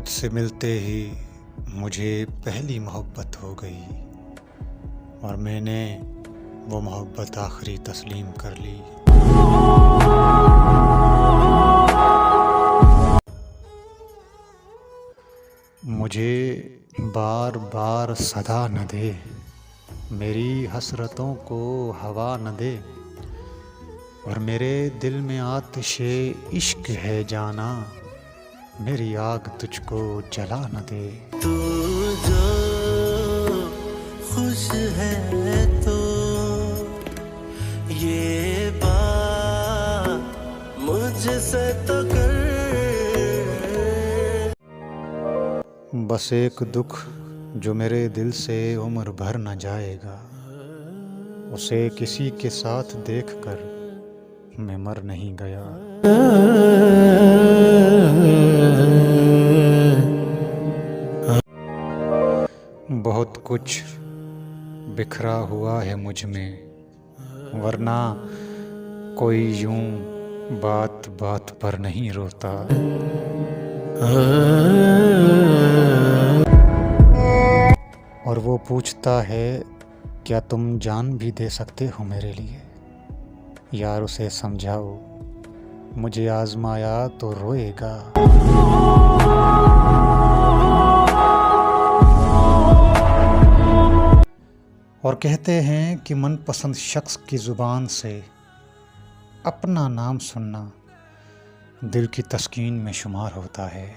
तुझसे मिलते ही मुझे पहली मोहब्बत हो गई और मैंने वो मोहब्बत आखिरी तस्लीम कर ली। मुझे बार बार सदा न दे, मेरी हसरतों को हवा न दे, और मेरे दिल में आतिशे इश्क है जाना, मेरी आग तुझको जला न दे। तू जो खुश है तो ये बात मुझसे तो कर। बस एक दुख जो मेरे दिल से उम्र भर न जाएगा, उसे किसी के साथ देखकर मैं मर नहीं गया। बहुत कुछ बिखरा हुआ है मुझ में, वरना कोई यूं बात बात पर नहीं रोता। और वो पूछता है, क्या तुम जान भी दे सकते हो मेरे लिए? यार उसे समझाओ, मुझे आजमाया तो रोएगा। और कहते हैं कि मनपसंद शख्स की ज़ुबान से अपना नाम सुनना दिल की तस्कीन में शुमार होता है।